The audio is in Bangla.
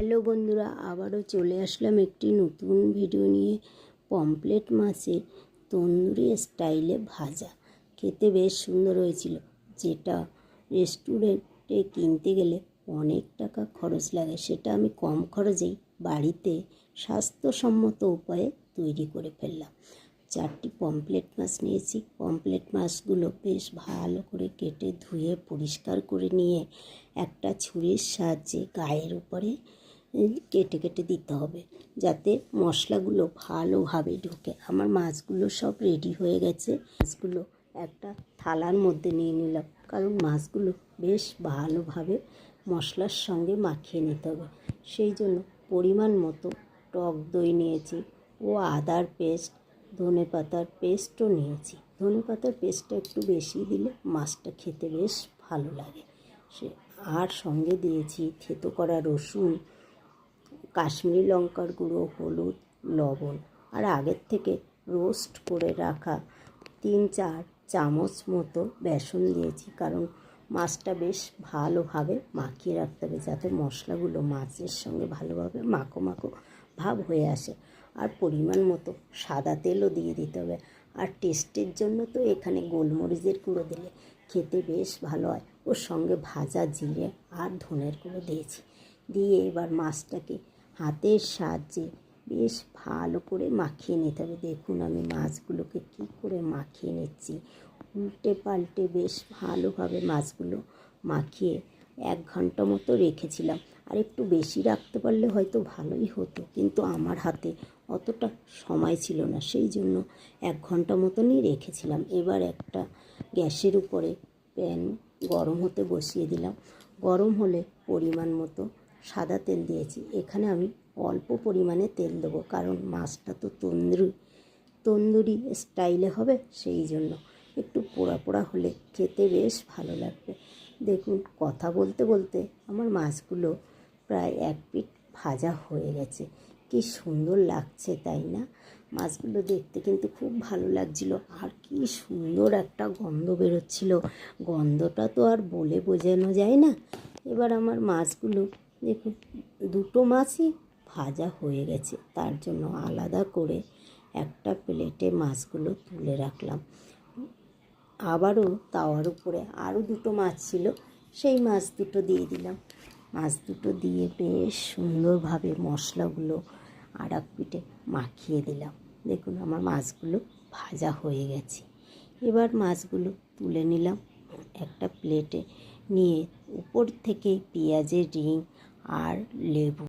হ্যালো বন্ধুরা, আবারও চলে আসলাম একটি নতুন ভিডিও নিয়ে। পমফ্রেট মাছের তন্দুরি স্টাইলে ভাজা খেতে বেশ সুন্দর হয়েছিল, যেটা রেস্টুরেন্টে কিনতে গেলে অনেক টাকা খরচ লাগে, সেটা আমি কম খরচেই বাড়িতে স্বাস্থ্যসম্মত উপায়ে তৈরি করে ফেললাম। 4টি পমফ্রেট মাছ নিয়েছি। পমফ্রেট মাছগুলো বেশ ভালো করে কেটে ধুয়ে পরিষ্কার করে নিয়ে একটা ছুরির সাহায্যে গায়ের উপরে কেটে কেটে দিতে হবে, যাতে মশলাগুলো ভালোভাবে ঢোকে। আমার মাছগুলো সব রেডি হয়ে গেছে। মাছগুলো একটা থালার মধ্যে নিয়ে নিলাম, কারণ মাছগুলো বেশ ভালোভাবে মশলার সঙ্গে মাখিয়ে নিতে হবে। সেই জন্য পরিমাণ মতো টক দই নিয়েছি ও আদার পেস্ট, ধনেপাতার পেস্টও নিয়েছি। ধনেপাতার পেস্টটা একটু বেশি দিলে মাছটা খেতে বেশ ভালো লাগে। আর সঙ্গে দিয়েছি থেতো করা রসুন, কাশ্মীরি লঙ্কার গুঁড়ো, হলুদ, লবণ, আর আগের থেকে রোস্ট করে রাখা 3-4 চামচ মতো বেসন দিয়েছি, কারণ মাছটা বেশ ভালোভাবে মাখিয়ে রাখতে হবে, যাতে মশলাগুলো মাছের সঙ্গে ভালোভাবে মাখো মাখো ভাব হয়ে আসে। আর পরিমাণ মতো সাদা তেলও দিয়ে দিতে হবে। আর টেস্টের জন্য তো এখানে গোলমরিচের গুঁড়ো দিলে খেতে বেশ ভালো হয়। ওর সঙ্গে ভাজা জিরে আর ধনের গুঁড়ো দিয়েছি। দিয়ে এবার মাছটাকে হাতের সাহায্যে বেশ ভালো করে মাখিয়ে নিতে হবে। দেখুন আমি মাছগুলোকে কী করে মাখিয়ে নিচ্ছি। উল্টে পাল্টে বেশ ভালোভাবে মাছগুলো মাখিয়ে 1 ঘন্টা মতো রেখেছিলাম। আর একটু বেশি রাখতে পারলে হয়তো ভালোই হতো, কিন্তু আমার হাতে অতটা সময় ছিল না, সেই জন্য 1 ঘন্টা মতনই রেখেছিলাম। এবার একটা গ্যাসের উপরে প্যান গরম হতে বসিয়ে দিলাম। গরম হলে পরিমাণ মতো সাদা তেল দিয়েছি। এখানে আমি অল্প পরিমাণে তেল দেবো, কারণ মাছটা তো তন্দুরি স্টাইলে হবে, সেই জন্য একটু পোড়া পোড়া হলে খেতে বেশ ভালো লাগবে। দেখুন কথা বলতে বলতে আমার মাছগুলো প্রায় 1 পিঠ ভাজা হয়ে গেছে। কি সুন্দর লাগছে তাই না? মাছগুলো দেখতে কিন্তু খুব ভালো লাগছিল, আর কি সুন্দর একটা গন্ধ বেরোচ্ছিল। গন্ধটা তো আর বলে বোঝানো যায় না। এবার আমার মাছগুলো দেখুন 2টো মাছই ভাজা হয়ে গেছে, তার জন্য আলাদা করে একটা প্লেটে মাছগুলো তুলে রাখলাম। আবারও তাওয়ার উপরে আরও 2টো মাছ ছিল, সেই মাছ দুটো দিয়ে দিলাম। মাছ দুটো দিয়ে বেশ সুন্দরভাবে মশলাগুলো আর এক পিঠে মাখিয়ে দিলাম। দেখুন আমার মাছগুলো ভাজা হয়ে গেছে। এবার মাছগুলো তুলে নিলাম একটা প্লেটে, নিয়ে উপর থেকে পেঁয়াজের রিং আর লেবু